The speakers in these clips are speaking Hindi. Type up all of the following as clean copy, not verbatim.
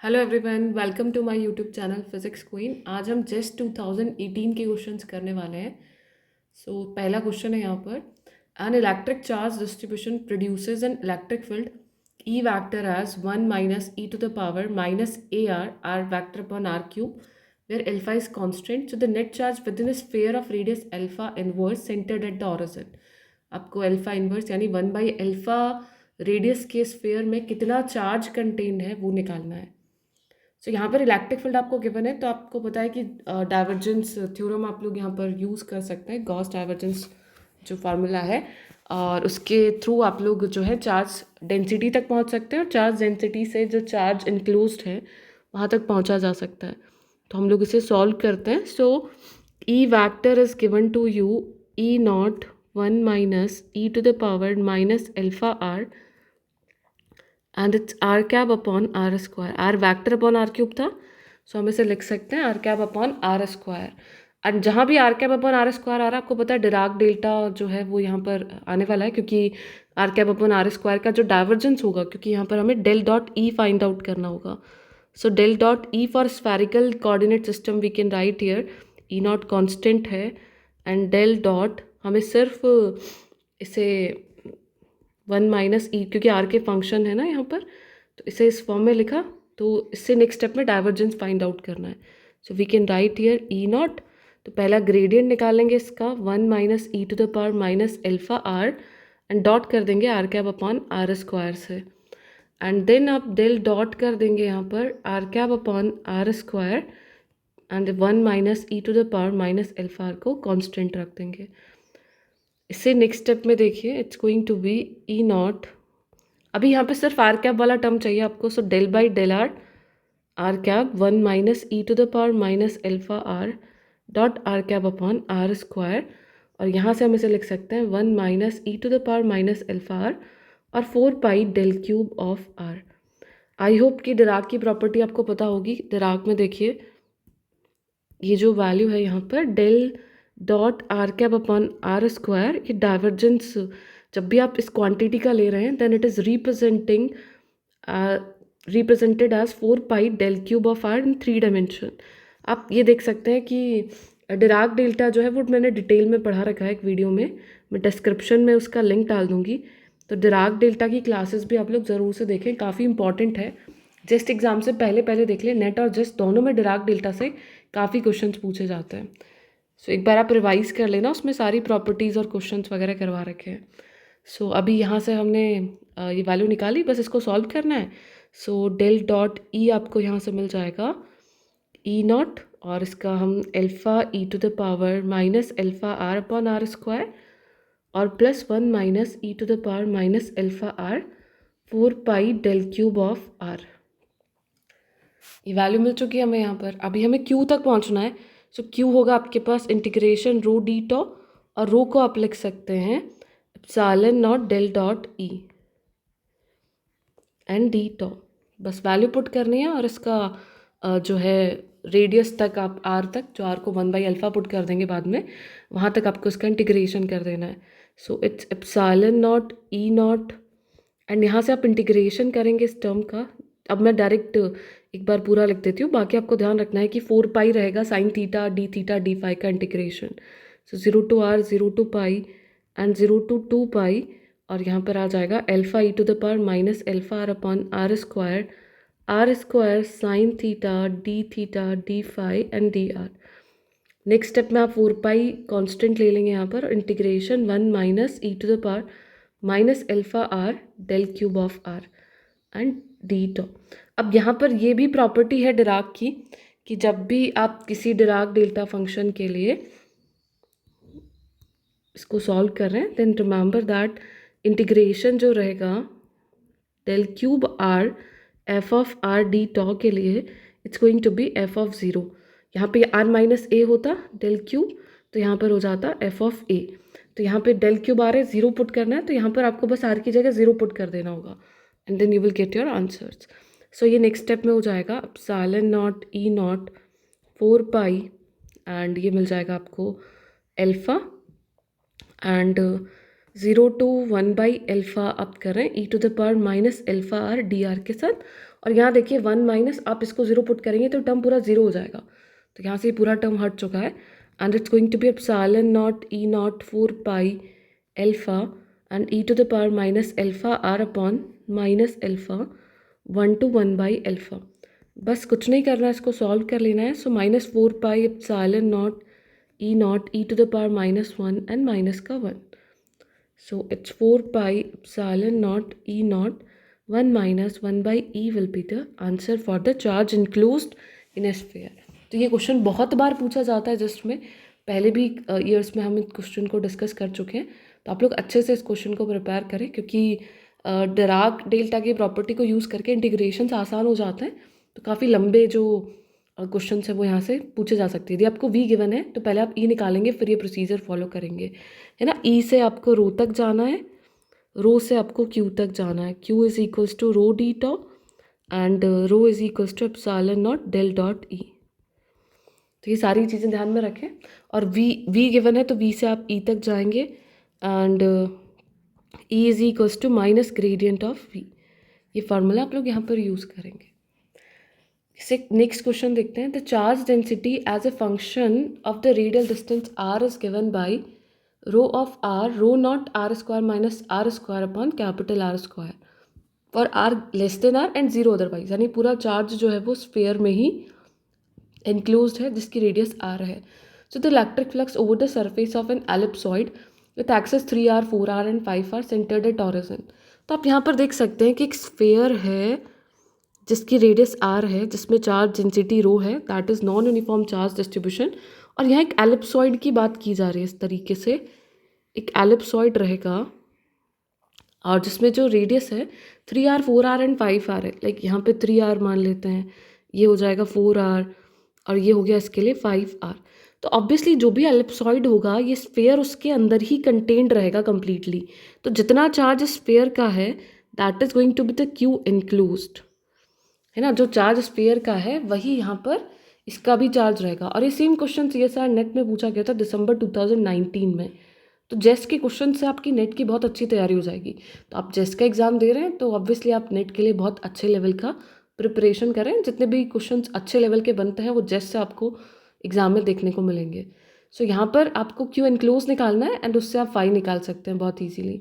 Hello everyone, welcome to my YouTube channel Physics Queen. आज हम जस्ट 2018 के क्वेश्चंस करने वाले हैं। पहला क्वेश्चन है यहाँ पर, an electric charge distribution produces an electric field E vector as 1 minus E to the power minus a r vector upon are cube where alpha is constant, so the net charge within a sphere of radius alpha inverse centered at the origin। आपको अल्फा इनवर्स यानी 1/अल्फा रेडियस के स्फेयर में कितना चार्ज कंटेन्ड है वो निकालना है। यहाँ पर इलेक्ट्रिक फील्ड आपको गिवन है, तो आपको पता है कि डाइवर्जेंस थ्योरम आप लोग यहाँ पर यूज़ कर सकते हैं, गॉस डाइवर्जेंस जो फार्मूला है, और उसके थ्रू आप लोग जो है चार्ज डेंसिटी तक पहुँच सकते हैं, और चार्ज डेंसिटी से जो चार्ज इंक्लोज्ड है वहाँ तक पहुँचा जा सकता है। तो हम लोग इसे सॉल्व करते हैं। So E vector is given to you E naught 1 minus E to the power minus alpha R and its R cap upon are square. R vector upon are cube था, सो हम इसे लिख सकते हैं R cap upon are square. And जहाँ भी R cap upon are square आ रहा है, आपको पता है डिराक डेल्टा जो है वो यहाँ पर आने वाला है, क्योंकि r cap upon are square का जो डाइवर्जेंस होगा, क्योंकि यहाँ पर हमें del dot E find out करना होगा। So del dot E for spherical coordinate system we can write here E naught constant है, एंड डेल डॉट हमें सिर्फ इसे 1 माइनस ई, क्योंकि आर के फंक्शन है ना यहाँ पर, तो इसे इस फॉर्म में लिखा। तो इससे नेक्स्ट स्टेप में डाइवर्जेंस फाइंड आउट करना है। So we can write here E naught, तो पहला ग्रेडियंट निकालेंगे इसका 1 minus E to the power minus alpha r, and dot कर देंगे r cap upon are square से, एंड देन आप डेल डॉट कर देंगे यहाँ पर r cap upon are square, and 1 minus E to the power minus alpha r को कॉन्स्टेंट रख देंगे। इससे नेक्स्ट स्टेप में देखिए, it's going to be E naught, अभी यहाँ पे सिर्फ आर कैब वाला टर्म चाहिए आपको, so del by del r cap 1 minus E to the power minus alpha r dot r cap upon are square, और यहाँ से हम इसे लिख सकते हैं 1 minus E to the power minus alpha r और 4 pi del cube of r. I hope कि डिराक की प्रॉपर्टी आपको पता होगी। डिराक में देखिए, ये जो वैल्यू है यहाँ पर del dot r cap upon are square, ये डाइवर्जेंस जब भी आप इस क्वांटिटी का ले रहे हैं, then it is represented as 4 pi del cube of r in 3 dimension. आप ये देख सकते हैं कि डिराक डेल्टा जो है वो मैंने डिटेल में पढ़ा रखा है एक वीडियो में, मैं डिस्क्रिप्शन में उसका लिंक डाल दूँगी। तो डिराक डेल्टा की क्लासेस भी आप लोग ज़रूर से देखें, काफ़ी इंपॉर्टेंट है। जेस्ट एग्जाम से पहले पहले देख लें, नेट और जेस्ट दोनों में डिराक डेल्टा से काफ़ी क्वेश्चंस पूछे जाते हैं। सो एक बार आप रिवाइज कर लेना, उसमें सारी प्रॉपर्टीज़ और क्वेश्चंस वगैरह करवा रखे हैं। अभी यहाँ से हमने ये वैल्यू निकाली, बस इसको सॉल्व करना है। डेल डॉट ई आपको यहाँ से मिल जाएगा ई नॉट, और इसका हम alpha E to the power minus alpha are upon are square और plus 1 minus E to the power minus alpha R 4 pi del cube of R. ये वैल्यू मिल चुकी है हमें यहाँ पर। अभी हमें क्यू तक पहुँचना है। क्यू होगा आपके पास इंटीग्रेशन रो डी टॉ, और रो को आप लिख सकते हैं epsilon naught del dot E and D tau. बस वैल्यू पुट करनी है, और इसका जो है रेडियस तक, आप आर तक, जो आर को 1/अल्फा पुट कर देंगे बाद में, वहाँ तक आपको इसका इंटीग्रेशन कर देना है। It's epsilon naught E not, and यहाँ से आप इंटीग्रेशन करेंगे इस टर्म का। अब मैं डायरेक्ट एक बार पूरा लिख देती हूँ, बाकी आपको ध्यान रखना है कि 4 पाई रहेगा साइन थीटा डी फाई का integration. 0 to r 0 to pi and 0 to 2 pi, और यहाँ पर आ जाएगा alpha E to the power minus alpha are upon are square sine theta D phi and d r. Next step में आप 4 पाई कॉन्स्टेंट ले लेंगे यहाँ पर, integration 1 minus E to the power minus alpha r del cube of are and D टॉ। अब यहाँ पर ये भी प्रॉपर्टी है डिराक की, कि जब भी आप किसी डिराक डेल्टा फंक्शन के लिए इसको सॉल्व कर रहे हैं, देन रिमेंबर दैट इंटीग्रेशन जो रहेगा del cube R F of R D tau के लिए, it's going to be F of 0। यहाँ पे आर माइनस ए होता डेल क्यूब, तो यहाँ पर हो जाता एफ ऑफ ए। तो यहाँ पे डेल क्यूब आ रहा है, 0 पुट करना है, तो यहाँ पर आपको बस आर की जगह 0 पुट कर देना होगा, and then you will get your answers. ये नेक्स्ट स्टेप में हो जाएगा epsilon naught E naught 4 pi, and ये मिल जाएगा आपको alpha, and 0 to 1 by alpha आप कर रहे हैं E to the power minus alpha R D R के साथ। और यहाँ देखिए 1 माइनस आप इसको 0 पुट करेंगे तो टर्म पूरा 0 हो जाएगा, तो यहाँ से पूरा टर्म हट चुका है। And it's going to be epsilon naught E naught 4 pi alpha and e to the power minus alpha are upon minus alpha 1 to 1 by alpha. बस कुछ नहीं करना है, इसको सॉल्व कर लेना है। So minus 4 pi epsilon naught e to the power minus 1 and minus का 1। So it's 4 pi epsilon naught E naught 1 minus 1 by E will be the answer for the charge enclosed in a sphere। तो ये क्वेश्चन बहुत बार पूछा जाता है जस्ट में, पहले भी ईयर्स में हम इस क्वेश्चन को डिस्कस कर चुके हैं। तो आप लोग अच्छे से इस क्वेश्चन को प्रिपेयर करें, क्योंकि डिराक डेल्टा की प्रॉपर्टी को यूज़ करके इंटीग्रेशन आसान हो जाते हैं। तो काफ़ी लंबे जो क्वेश्चन है वो यहाँ से पूछे जा सकते हैं। यदि आपको वी गिवन है तो पहले आप ई निकालेंगे, फिर ये प्रोसीजर फॉलो करेंगे, है ना। ई से आपको रो तक जाना है, रो से आपको क्यू तक जाना है। Q is equals to rho d tau and rho is equals to epsilon naught del dot E. तो ये सारी चीज़ें ध्यान में रखें। और वी गिवन है तो वी से आप ई तक जाएंगे and E is equals to minus gradient of V. ये फार्मूला आप लोग यहाँ पर यूज़ करेंगे। इसे नेक्स्ट क्वेश्चन देखते हैं। The charge density as a function of the radial distance r is given by rho of r rho naught r square minus are square upon capital R square for r less than R and zero otherwise. यानी पूरा चार्ज जो है वो स्फीयर में ही एनक्लोज्ड है जिसकी रेडियस आर है। So the electric flux over the surface of an ellipsoid with axes 3r 4r and 5r centred at origin. तो आप यहाँ पर देख सकते हैं कि एक स्फीयर है जिसकी रेडियस आर है, जिसमें चार्ज डेंसिटी रो है, that is non uniform charge distribution. और यहाँ एक एलिप्सॉइड की बात की जा रही है। इस तरीके से एक एलिप्सॉइड रहेगा और जिसमें जो रेडियस है 3r 4r एंड 5r है। लाइक यहाँ पे 3r मान लेते हैं, ये हो जाएगा 4r और ये हो गया इसके लिए 5r। तो ऑब्वियसली जो भी एलिप्सॉइड होगा ये स्फीयर उसके अंदर ही कंटेन्ड रहेगा कम्प्लीटली। तो जितना चार्ज स्फीयर का है that is going to be the Q enclosed, है ना। जो चार्ज स्फीयर का है वही यहाँ पर इसका भी चार्ज रहेगा। और ये सेम क्वेश्चन CSIR नेट में पूछा गया था दिसंबर 2019 में। तो जेस के क्वेश्चन से आपकी नेट की बहुत अच्छी तैयारी हो जाएगी। तो आप जेस का एग्जाम दे रहे हैं तो ऑब्वियसली आप नेट के लिए बहुत अच्छे लेवल का प्रिपरेशन करें। जितने भी क्वेश्चन अच्छे लेवल के बनते हैं वो जेस से आपको एग्जाम में देखने को मिलेंगे। सो यहाँ पर आपको क्यू एनक्लोज निकालना है एंड उससे आप फाई निकाल सकते हैं बहुत ईजीली।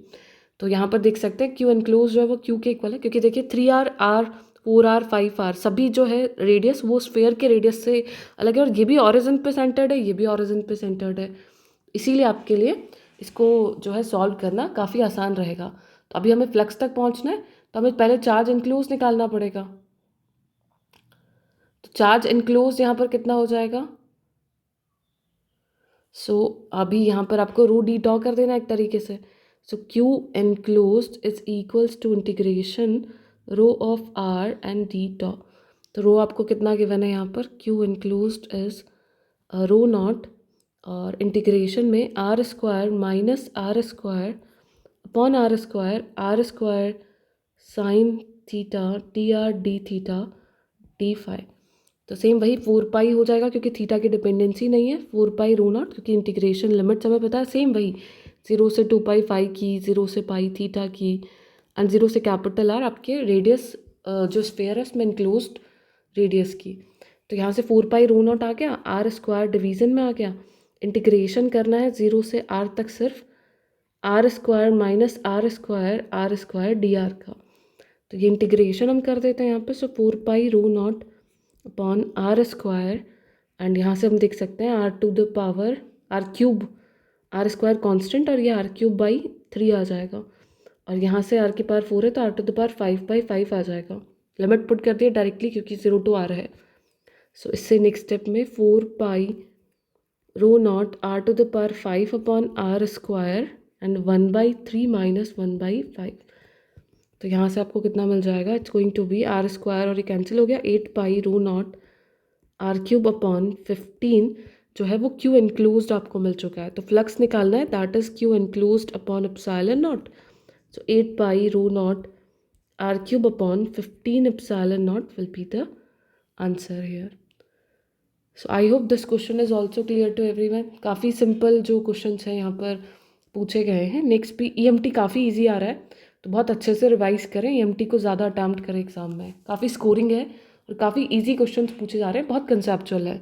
तो यहाँ पर देख सकते हैं क्यू एनक्लोज जो है वो क्यू के इक्वल है, क्योंकि देखिए 3r r 4r 5r सभी जो है रेडियस वो स्फीयर के रेडियस से अलग है। और ये भी ऑरिजिन पे सेंटर्ड है, ये भी ऑरिजिन पे सेंटर्ड है, इसीलिए आपके लिए इसको जो है सॉल्व करना काफ़ी आसान रहेगा। तो अभी हमें फ्लक्स तक पहुंचना है तो हमें पहले चार्ज इनक्लोज निकालना पड़ेगा। तो चार्ज इनक्लोज यहाँ पर कितना हो जाएगा। अभी यहाँ पर आपको रो डी टॉ कर देना एक तरीके से। So Q enclosed is equals to integration rho of are and D tau. तो रो आपको कितना गिवन है यहाँ पर, Q enclosed is rho naught और इंटीग्रेशन में R square minus are square upon are square sine theta T R D theta D phi. तो सेम वही 4 पाई हो जाएगा क्योंकि थीटा की डिपेंडेंसी नहीं है। 4 पाई रो नॉट क्योंकि इंटीग्रेशन लिमिट हमें पता है। सेम वही 0 से 2 पाई फाई की, 0 से पाई थीटा की एंड 0 से कैपिटल आर आपके रेडियस जो स्फीयर है उसमें इनक्लोज्ड रेडियस की। तो यहाँ से 4 पाई रो नॉट आ गया, आर स्क्वायर डिवीजन में आ गया। इंटीग्रेशन करना है 0 से r तक सिर्फ R square minus are square D R का। तो ये इंटीग्रेशन हम कर देते हैं यहाँ पे। So 4 pi rho naught upon are square and यहाँ से हम देख सकते हैं R to the power R cube, R square constant और ये आर क्यूब बाई 3 आ जाएगा। और यहाँ से आर की पावर 4 है तो आर टू द पावर 5/5 आ जाएगा। लिमिट पुट कर दिया डायरेक्टली क्योंकि 0 to r है। सो इससे नेक्स्ट स्टेप में 4 pi rho naught R to the power 5 upon are square and 1/3 minus 1/5। तो यहाँ से आपको कितना मिल जाएगा, it's going to be R square और ये कैंसिल हो गया 8 pi rho naught R cube upon 15 जो है वो क्यू एनक्लोज्ड आपको मिल चुका है। तो फ्लक्स निकालना है that is Q enclosed upon epsilon naught. So 8 pi rho naught R cube upon 15 epsilon naught will be the answer here. So I hope this question is also clear to everyone. काफ़ी सिंपल जो क्वेश्चन है यहाँ पर पूछे गए हैं। नेक्स्ट भी ईएमटी काफ़ी इजी आ रहा है, तो बहुत अच्छे से रिवाइज करें, ईएमटी को ज़्यादा अटैम्प्ट करें एग्जाम में। काफ़ी स्कोरिंग है और काफ़ी इजी क्वेश्चंस पूछे जा रहे हैं, बहुत कंसेप्चुअल है।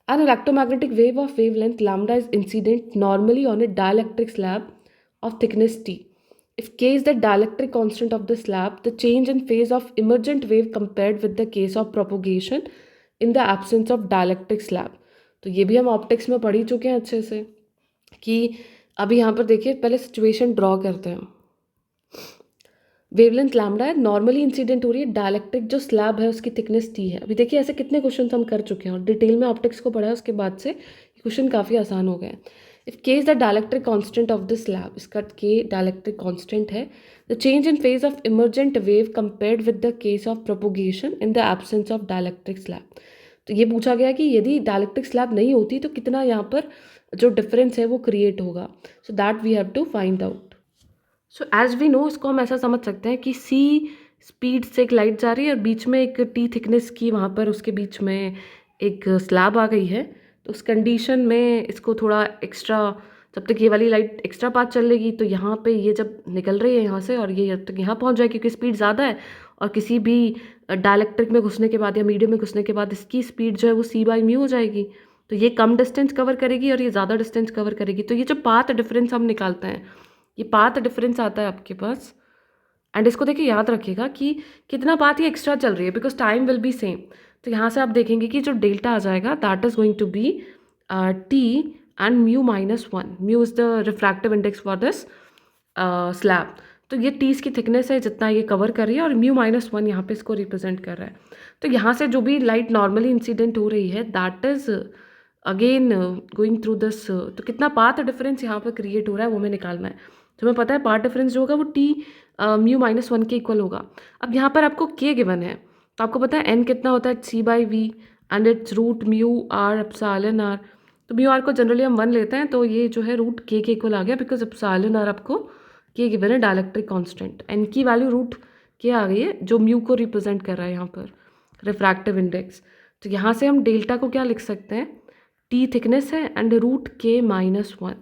An electromagnetic wave of wavelength lambda is incident normally on a dielectric slab of thickness T. If K is the dielectric constant of the slab, the change in phase of emergent wave compared with the case of propagation in the absence of dielectric slab. तो ये भी हम ऑप्टिक्स में पढ़ ही चुके हैं अच्छे से कि अभी यहाँ पर देखिए, पहले सिचुएशन ड्रॉ करते हैं। वेवलेंथ लैम्डा है, नॉर्मली इंसिडेंट हो रही है, डायलेक्ट्रिक जो स्लैब है उसकी थिकनेस टी है। अभी देखिए ऐसे कितने क्वेश्चन हम कर चुके हैं और डिटेल में ऑप्टिक्स को पढ़ा है, उसके बाद से क्वेश्चन काफ़ी आसान हो गए हैं। इफ के is the dielectric constant of the slab, इसका के डायलेक्ट्रिक कांस्टेंट है, the change in phase of emergent wave compared with the case of propagation in the absence of dielectric slab. तो ये पूछा गया कि यदि डायलेक्ट्रिक स्लैब नहीं होती तो कितना यहाँ पर जो डिफरेंस है वो क्रिएट होगा। So that we have to find out. So as we know, इसको हम ऐसा समझ सकते हैं कि सी स्पीड से एक लाइट जा रही है और बीच में एक टी थिकनेस की वहाँ पर उसके बीच में एक स्लैब आ गई है। तो उस कंडीशन में इसको थोड़ा एक्स्ट्रा, जब तक ये वाली लाइट एक्स्ट्रा पाथ चलेगी तो यहाँ पे ये जब निकल रही है यहाँ से और ये जब तक यहाँ पहुँच जाए, क्योंकि स्पीड ज़्यादा है और किसी भी डायलेक्ट्रिक में घुसने के बाद या मीडियम में घुसने के बाद इसकी स्पीड जो है वो सी बाई म्यू हो जाएगी। तो ये कम डिस्टेंस कवर करेगी और ये ज़्यादा डिस्टेंस कवर करेगी। तो ये जो पाथ डिफरेंस हम निकालते हैं, ये पाथ डिफरेंस आता है आपके पास। एंड इसको देखिए, याद रखिएगा कि कितना पाथ ये एक्स्ट्रा चल रही है, because time will be same. तो यहाँ से आप देखेंगे कि जो डेल्टा आ जाएगा that is going to be T and mu -1। Mu is the refractive index for this slab. तो ये टी इसकी थिकनेस है जितना ये कवर कर रही है और म्यू -1 यहाँ पे इसको रिप्रेजेंट कर रहा है। तो यहाँ से जो भी लाइट नॉर्मली इंसिडेंट हो रही है that is again going through this. तो कितना पाथ डिफरेंस यहाँ पर क्रिएट हो रहा है वो हमें निकालना है। तो हमें पता है पाथ डिफरेंस जो होगा वो टी म्यू -1 के इक्वल होगा। अब यहाँ पर आपको के गिवन है, तो आपको पता है एन कितना होता है, C by V and it's root mu R epsilon R. तो म्यू आर को जनरली हम 1 लेते हैं, तो ये जो है रूट के इक्वल आ गया, बिकॉज एप्सिलॉन आर आपको के गिवन है डायलेक्ट्रिक कांस्टेंट। एन की वैल्यू रूट के आ गई है जो म्यू को रिप्रेजेंट कर रहा है यहाँ पर रिफ्रैक्टिव इंडेक्स। तो यहाँ से हम डेल्टा को क्या लिख सकते हैं, टी थिकनेस है एंड रूट के -1।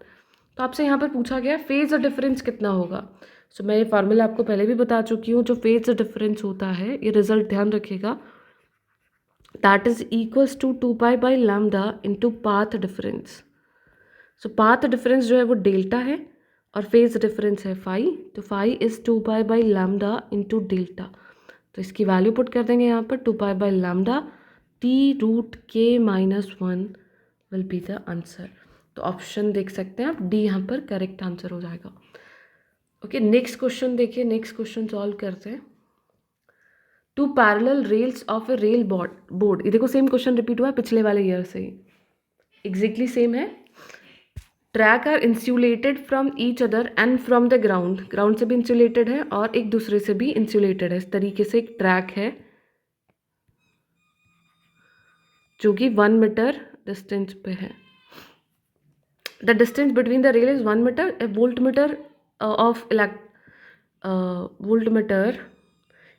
तो आपसे यहाँ पर पूछा गया फेज डिफरेंस कितना होगा। सो मैं ये फार्मूला आपको पहले भी बता चुकी हूँ। जो फेज डिफरेंस होता है, ये रिजल्ट ध्यान रखिएगा, that is equals to 2 pi lambda into path difference. So path difference जो है वो डेल्टा है और फेज डिफरेंस है फाई। तो phi is 2 pi lambda into delta. तो इसकी वैल्यू पुट कर देंगे यहाँ पर 2 पाई लैम्डा टी रूट के -1 विल बी द आंसर। तो ऑप्शन देख सकते हैं आप, डी यहाँ पर करेक्ट आंसर हो जाएगा। ओके, नेक्स्ट क्वेश्चन देखिए, नेक्स्ट क्वेश्चन सॉल्व करते हैं। Two parallel rails of a rail board. ये देखो सेम क्वेश्चन रिपीट हुआ है पिछले वाले ईयर से ही, एग्जैक्टली सेम है। Track are insulated from each other and from the ground. Ground से भी इंसुलेटेड है और एक दूसरे से भी इंसुलेटेड है। इस तरीके से एक ट्रैक है जो कि 1 मीटर डिस्टेंस पे है। The distance between the rail is 1 metre. A voltmeter of voltmeter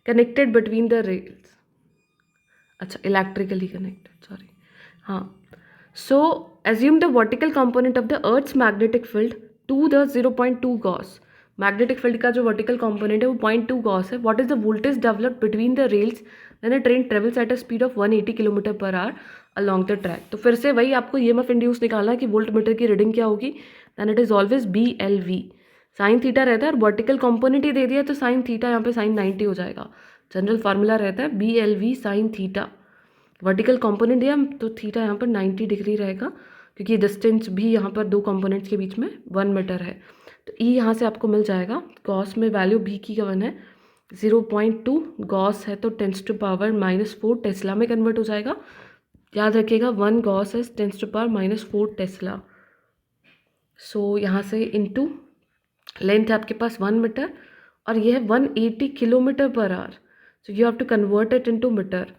connected between the rails. अच्छा, इलेक्ट्रिकली कनेक्टेड, सॉरी। हाँ, so assume the vertical component of the earth's magnetic field to the 0.2 gauss. Magnetic field का जो वर्टिकल कंपोनेंट है वो 0.2 गॉस है। What is the voltage developed between the rails when a train travels at a speed of 180 kilometre per our along the track. तो फिर से वही आपको ईएमएफ इंड्यूस निकालना है कि वोल्ट मीटर की रीडिंग क्या होगी। Then it is always BLV। Sine theta रहता है और वर्टिकल कंपोनेंट ही दे दिया तो साइन थीटा यहाँ पे साइन 90 हो जाएगा। जनरल फार्मूला रहता है BLV sine theta. Vertical component दिया तो थीटा यहाँ पर 90 डिग्री रहेगा, क्योंकि डिस्टेंस भी यहाँ पर दो कंपोनेंट्स के बीच में 1 मीटर है। तो ई यहाँ से आपको मिल जाएगा। गॉस में वैल्यू भी की वन है 0.2, गॉस है तो 10⁻⁻4 टेस्ला में कन्वर्ट हो जाएगा। याद रखिएगा 1 गॉस इज 10⁻⁻4 टेस्ला। सो यहाँ से इनटू लेंथ है आपके पास 1 मीटर और ये है 180 kilometre per hour. So you have to convert it into metre.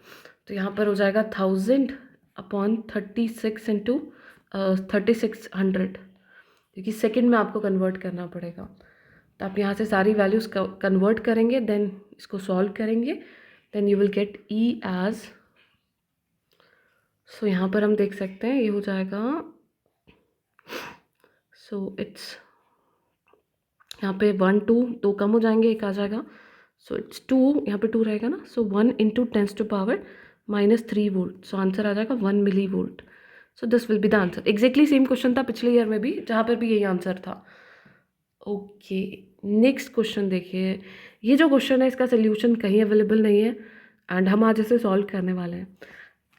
तो यहाँ पर हो जाएगा 1000/36 इंटू 3600, क्योंकि सेकंड में आपको कन्वर्ट करना पड़ेगा। तो आप यहाँ से सारी वैल्यूज़ कन्वर्ट करेंगे, देन इसको सॉल्व करेंगे, then you will get E as. So यहाँ पर हम देख सकते हैं ये हो जाएगा, सो इट्स यहाँ पे 1 2 2 कम हो जाएंगे, एक आ जाएगा, सो इट्स 2, यहाँ पे 2 रहेगा ना, so 1 into 10⁻³ -3 volt, so answer आ जाएगा 1 milli volt. So this will be the answer. Exactly same question था पिछले ईयर में भी, जहाँ पर भी यही आंसर था। ओके, नेक्स्ट क्वेश्चन देखिए। ये जो क्वेश्चन है इसका सोल्यूशन कहीं अवेलेबल नहीं है एंड हम आज इसे सॉल्व करने वाले हैं।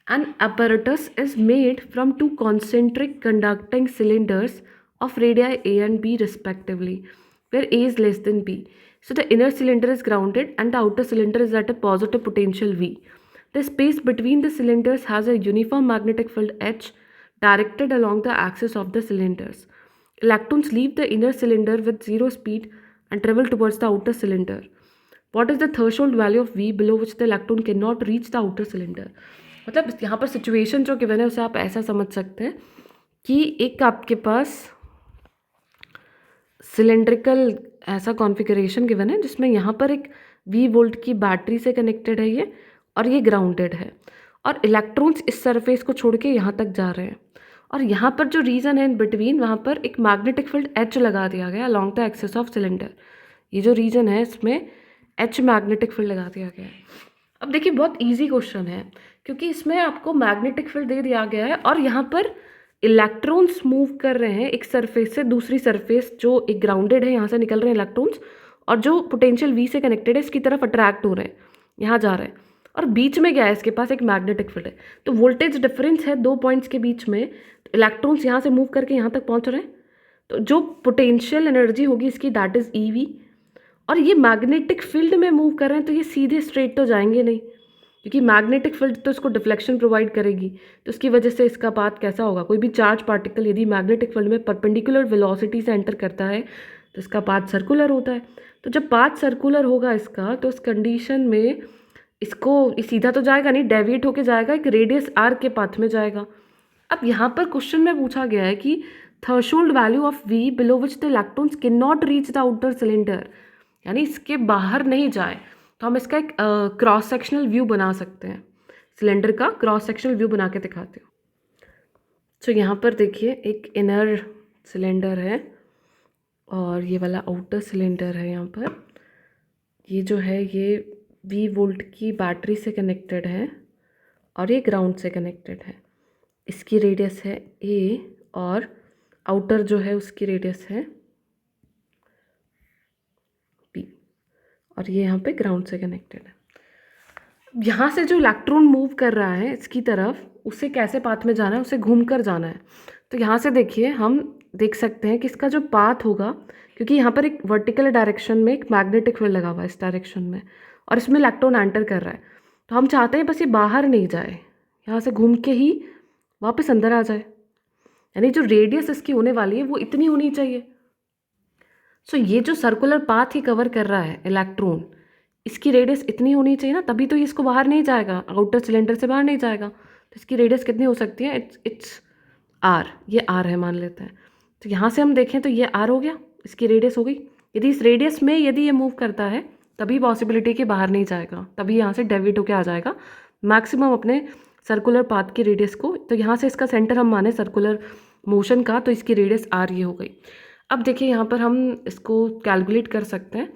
An apparatus is made from two concentric conducting cylinders of radii A and B respectively, where A is less than B. So the inner cylinder is grounded and the outer cylinder is at a positive potential V. The space between the cylinders has a uniform magnetic field H directed along the axis of the cylinders. Electrons leave the inner cylinder with zero speed and travel towards the outer cylinder. What is the threshold value of V below which the electron cannot reach the outer cylinder? मतलब यहाँ पर सिचुएशन जो गिवन है उसे आप ऐसा समझ सकते हैं कि एक आपके पास सिलेंड्रिकल ऐसा कॉन्फ़िगरेशन गिवन है जिसमें यहाँ पर एक V वोल्ट की बैटरी से कनेक्टेड है ये, और ये ग्राउंडेड है, और इलेक्ट्रॉन्स इस सरफेस को छोड़ के यहाँ तक जा रहे हैं, और यहाँ पर जो रीजन है इन बिटवीन, वहाँ पर एक मैग्नेटिक फील्ड H लगा दिया गया along the axis of cylinder. ये जो रीजन है इसमें H मैग्नेटिक फील्ड लगा दिया गया है। अब देखिए बहुत इजी क्वेश्चन है क्योंकि इसमें आपको मैग्नेटिक फील्ड दे दिया गया है और यहाँ पर इलेक्ट्रॉन्स मूव कर रहे हैं एक सरफेस से दूसरी सरफेस जो एक ग्राउंडेड है, यहाँ से निकल रहे हैं इलेक्ट्रॉन्स, और जो पोटेंशियल V से कनेक्टेड है इसकी तरफ अट्रैक्ट हो रहे हैं, यहाँ जा रहे हैं, और बीच में क्या है इसके पास एक मैग्नेटिक फील्ड है। तो वोल्टेज डिफरेंस है 2 पॉइंट्स के बीच में, तो इलेक्ट्रॉन्स यहाँ से मूव करके यहाँ तक पहुँच रहे हैं, तो जो पोटेंशियल एनर्जी होगी इसकी दैट इज़ EV, और ये मैग्नेटिक फील्ड में मूव कर रहे हैं तो ये सीधे स्ट्रेट तो जाएंगे नहीं, क्योंकि मैग्नेटिक फील्ड तो इसको डिफ्लेक्शन प्रोवाइड करेगी, तो इसकी वजह से इसका पाथ कैसा होगा, कोई भी चार्ज पार्टिकल यदि मैग्नेटिक फील्ड में परपेंडिकुलर वेलोसिटी से एंटर करता है तो इसका पाथ सर्कुलर होता है। तो जब पाथ सर्कुलर होगा इसका, तो उस कंडीशन में इसको सीधा तो जाएगा नहीं, डेविएट होके जाएगा, एक रेडियस R के पाथ में जाएगा। अब यहाँ पर क्वेश्चन में पूछा गया है कि threshold value of V below which the electrons can not reach the outer cylinder, यानी इसके बाहर नहीं जाए, तो हम इसका एक क्रॉस सेक्शनल व्यू बना सकते हैं। सिलेंडर का क्रॉस सेक्शनल व्यू बना के दिखाते हो। तो यहाँ पर देखिए एक इनर सिलेंडर है और ये वाला आउटर सिलेंडर है। यहाँ पर ये जो है ये V वोल्ट की बैटरी से कनेक्टेड है और ये ग्राउंड से कनेक्टेड है। इसकी रेडियस है A और आउटर जो है उसकी रेडियस है B, और ये यहाँ पे ग्राउंड से कनेक्टेड है। यहाँ से जो इलेक्ट्रॉन मूव कर रहा है इसकी तरफ, उसे कैसे पाथ में जाना है, उसे घूम कर जाना है। तो यहाँ से देखिए हम देख सकते हैं कि इसका जो पाथ होगा, क्योंकि यहाँ पर एक वर्टिकल डायरेक्शन में एक मैग्नेटिक फील्ड लगा हुआ है इस डायरेक्शन में, और इसमें इलेक्ट्रॉन एंटर कर रहा है, तो हम चाहते हैं बस ये बाहर नहीं जाए, यहाँ से घूम के ही वापस अंदर आ जाए, यानी जो रेडियस इसकी होने वाली है वो इतनी होनी चाहिए। सो ये जो सर्कुलर पाथ ही कवर कर रहा है इलेक्ट्रॉन, इसकी रेडियस इतनी होनी चाहिए ना, तभी तो ये इसको बाहर नहीं जाएगा, आउटर सिलेंडर से बाहर नहीं जाएगा। तो इसकी रेडियस कितनी हो सकती है, इट्स R, ये R है मान लेते हैं। तो यहाँ से हम देखें तो ये R हो गया, इसकी रेडियस हो गई। यदि इस रेडियस में यदि ये मूव करता है तभी पॉसिबिलिटी के बाहर नहीं जाएगा, तभी यहाँ से डेविएट होकर आ जाएगा मैक्सिमम अपने सर्कुलर पाथ की रेडियस को। तो यहाँ से इसका सेंटर हम माने सर्कुलर मोशन का, तो इसकी रेडियस R ये हो गई। अब देखिए यहाँ पर हम इसको कैलकुलेट कर सकते हैं।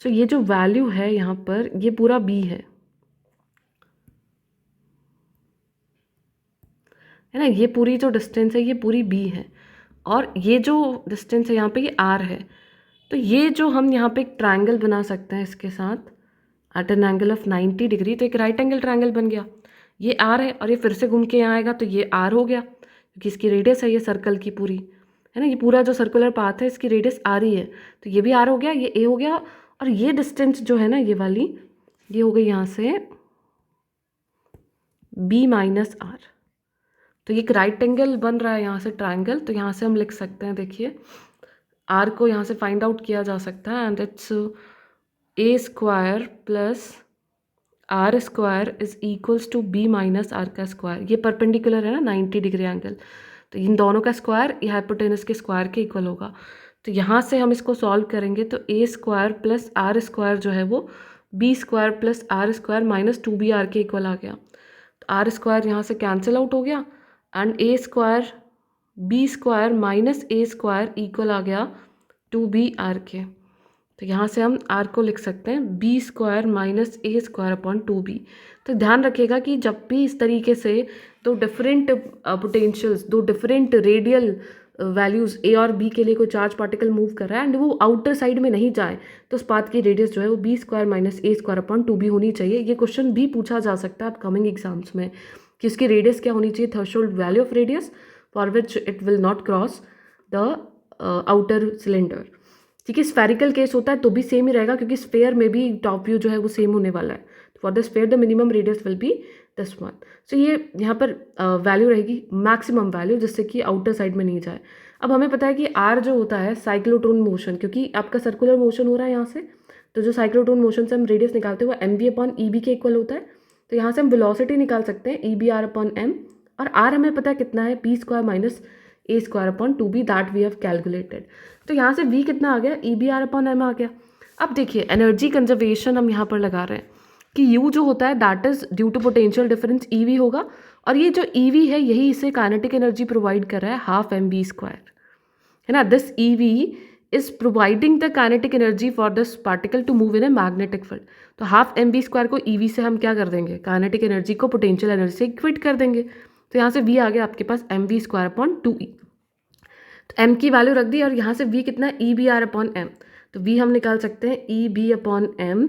सो ये जो वैल्यू है यहाँ पर, ये पूरा B है ना, ये पूरी जो डिस्टेंस है ये पूरी B है, और ये जो डिस्टेंस है यहाँ पे ये R है। तो ये जो हम यहाँ पे एक ट्रायंगल बना सकते हैं इसके साथ at an angle of 90 degree, तो एक राइट एंगल ट्रायंगल बन गया। ये R है और ये फिर से घूम के यहाँ आएगा, तो ये R हो गया, क्योंकि इसकी रेडियस है ये सर्कल की पूरी, है ना, ये पूरा जो सर्कुलर पाथ है इसकी रेडियस R ही है, तो ये भी R हो गया, ये A हो गया, और ये डिस्टेंस जो है ना ये वाली, ये हो गई यहाँ से B माइनस R। तो ये एक राइट एंगल बन रहा है यहाँ से ट्रायंगल, तो यहाँ से हम लिख सकते हैं, देखिए R को यहाँ से फाइंड आउट किया जा सकता है, and it's A square plus R square is equals to B minus R का स्क्वायर। ये परपेंडिकुलर है ना 90 डिग्री एंगल, तो इन दोनों का स्क्वायर ये हाइपोटेनस के स्क्वायर के इक्वल होगा। तो यहाँ से हम इसको सॉल्व करेंगे तो A square plus R square जो है वो B square plus R square minus 2BR के इक्वल आ गया। तो R स्क्वायर यहाँ से कैंसिल आउट हो गया, and A square B square minus A square equal आ गया 2BR के। तो यहाँ से हम आर को लिख सकते हैं B square minus A square upon 2b। तो ध्यान रखिएगा कि जब भी इस तरीके से दो डिफरेंट पोटेंशियल्स, दो डिफरेंट रेडियल वैल्यूज़ ए और बी के लिए कोई चार्ज पार्टिकल मूव कर रहा है एंड वो आउटर साइड में नहीं जाए, तो उस पाथ की रेडियस जो है वो B square minus A square upon 2b होनी चाहिए। ये क्वेश्चन भी पूछा जा सकता है अपकमिंग एग्जाम्स में कि उसकी रेडियस क्या होनी चाहिए, threshold value of radius for which it will not cross the outer cylinder. ठीक है, स्फेरिकल केस होता है तो भी सेम ही रहेगा क्योंकि स्फेयर में भी टॉप व्यू जो है वो सेम होने वाला है। For the sphere the minimum radius will be this one. So ये यहाँ पर वैल्यू रहेगी मैक्सिमम वैल्यू जिससे कि आउटर साइड में नहीं जाए। अब हमें पता है कि आर जो होता है साइक्लोट्रॉन मोशन, क्योंकि आपका सर्कुलर मोशन हो रहा है यहाँ से, तो जो साइक्लोट्रॉन मोशन से हम रेडियस निकालते हैं वो M B upon E B के इक्वल होता है। तो यहाँ से हम वेलोसिटी निकाल सकते हैं E B R upon M, और आर हमें पता है कितना है, B square minus A square upon 2b that we have calculated. तो यहाँ से v कितना आ गया, E B R upon M आ गया। अब देखिए एनर्जी कंजर्वेशन हम यहाँ पर लगा रहे हैं कि u जो होता है that is due to potential difference ev होगा, और ये जो ev है यही इसे काइनेटिक एनर्जी प्रोवाइड कर रहा है हाफ एम बी स्क्वायर, है ना। This ev is providing the kinetic energy for this particle to move in a magnetic field. तो हाफ एम बी स्क्वायर को ev से हम क्या कर देंगे, काइनेटिक एनर्जी को पोटेंशियल एनर्जी से इक्वेट कर देंगे। तो यहाँ से v आ गया आपके पास M V square upon 2e। तो m की वैल्यू रख दी और यहाँ से v कितना है, E B R upon M. तो v हम निकाल सकते हैं E B upon M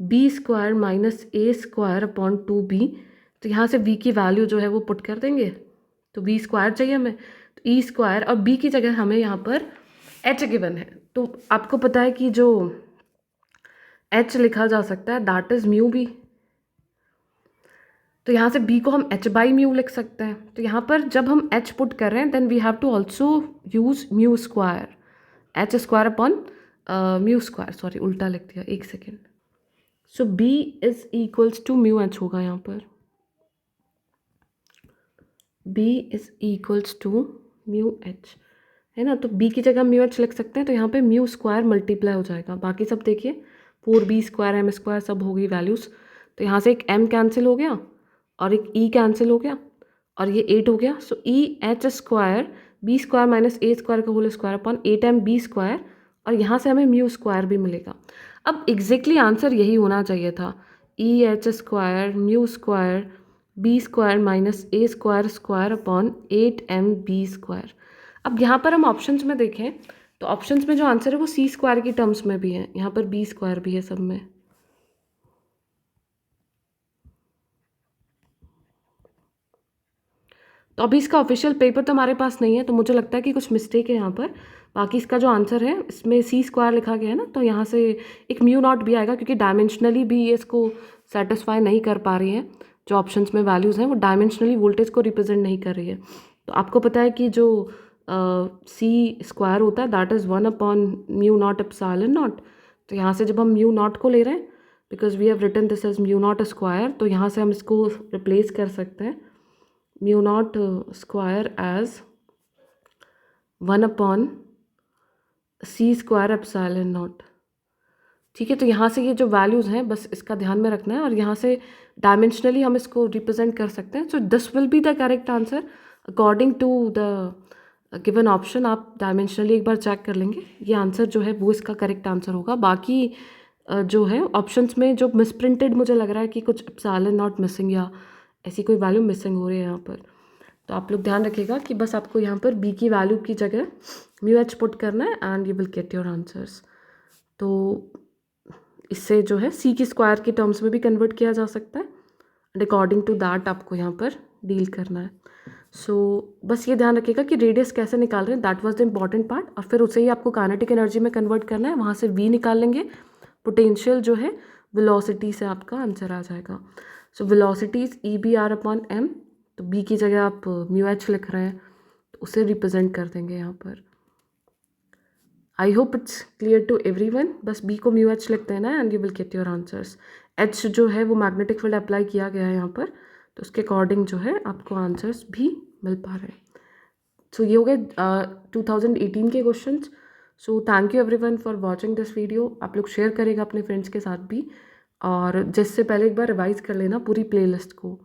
B square minus A square upon 2b। तो यहाँ से v की वैल्यू जो है वो पुट कर देंगे, तो v स्क्वायर चाहिए हमें, तो ई स्क्वायर और b की जगह हमें यहाँ पर h गिवन है। तो आपको पता है कि जो h लिखा जा सकता है दैट इज म्यू बी। तो यहाँ से b को हम h बाई म्यू लिख सकते हैं। तो यहाँ पर जब हम h पुट कर रहे हैं then we have to also use mu square, h square upon mu square, sorry उल्टा लिख दिया, एक second. So b is equals to mu h होगा यहाँ पर, b is equals to mu h, है ना। तो b की जगह म्यू h लिख सकते हैं, तो यहाँ पे म्यू स्क्वायर मल्टीप्लाई हो जाएगा। बाकी सब देखिए 4b स्क्वायर एम स्क्वायर सब हो गई वैल्यूज़। तो यहाँ से एक m कैंसिल हो गया और एक e कैंसिल हो गया और ये 8 हो गया। So E H square B square minus A square का whole square upon 8m B square, और यहाँ से हमें म्यू स्क्वायर भी मिलेगा। अब एग्जैक्टली आंसर यही होना चाहिए था, E H square mu square B square minus A square square upon 8m B square. अब यहाँ पर हम ऑप्शंस में देखें तो ऑप्शंस में जो आंसर है वो सी स्क्वायर की टर्म्स में भी है, यहाँ पर बी स्क्वायर भी है सब में। तो अभी इसका ऑफिशियल पेपर तो हमारे पास नहीं है, तो मुझे लगता है कि कुछ मिस्टेक है यहाँ पर। बाकी इसका जो आंसर है इसमें सी स्क्वायर लिखा गया है ना, तो यहाँ से एक म्यू नॉट भी आएगा क्योंकि डायमेंशनली भी ये इसको सेटिस्फाई नहीं कर पा रही है। जो ऑप्शंस में वैल्यूज़ हैं वो डायमेंशनली वोल्टेज को रिप्रेजेंट नहीं कर रही है। तो आपको पता है कि जो सी स्क्वायर होता है that is 1 upon mu naught epsilon not. तो यहाँ से जब हम म्यू नॉट को ले रहे हैं because we have written this as mu naught square, तो यहाँ से हम इसको रिप्लेस कर सकते हैं mu naught square as 1 upon C square epsilon naught. ठीक है, तो यहाँ से ये जो वैल्यूज़ हैं बस इसका ध्यान में रखना है, और यहाँ से डायमेंशनली हम इसको रिप्रेजेंट कर सकते हैं। So this will be the correct answer according to the given option. आप डायमेंशनली एक बार चेक कर लेंगे, ये आंसर जो है वो इसका करेक्ट आंसर होगा। बाकी जो है ऑप्शंस में जो मिसप्रिंटेड मुझे लग रहा है कि कुछ एप्सिलॉन नॉट मिसिंग या ऐसी कोई वैल्यू मिसिंग हो रही है यहाँ पर। तो आप लोग ध्यान रखिएगा कि बस आपको यहाँ पर बी की वैल्यू की जगह म्यू एच पुट करना है and you will get your answers. तो इससे जो है सी की स्क्वायर के टर्म्स में भी कन्वर्ट किया जा सकता है एंड अकॉर्डिंग टू दैट आपको यहाँ पर डील करना है। सो बस ये ध्यान रखिएगा कि रेडियस कैसे निकाल रहे हैं, that was the important part, और फिर उसे ही आपको काइनेटिक एनर्जी में कन्वर्ट करना है। वहाँ से वी निकाल लेंगे, पोटेंशियल जो है वेलोसिटी से आपका आंसर आ जाएगा। So velocity is E B R upon M, तो बी की जगह आप म्यू एच लिख रहे हैं तो उसे रिप्रेजेंट कर देंगे यहाँ पर। I hope it's clear to everyone. बस बी को म्यू एच लिखते हैं ना and you will get your answers. H जो है वो मैग्नेटिक फील्ड अप्लाई किया गया है यहाँ पर, तो उसके अकॉर्डिंग जो है आपको आंसर्स भी मिल पा रहे हैं। सो ये हो गए 2018 के questions. So thank you everyone for watching this video. आप लोग शेयर करेगा अपने फ्रेंड्स के साथ भी, और जिससे पहले एक बार रिवाइज कर लेना पूरी प्लेलिस्ट को।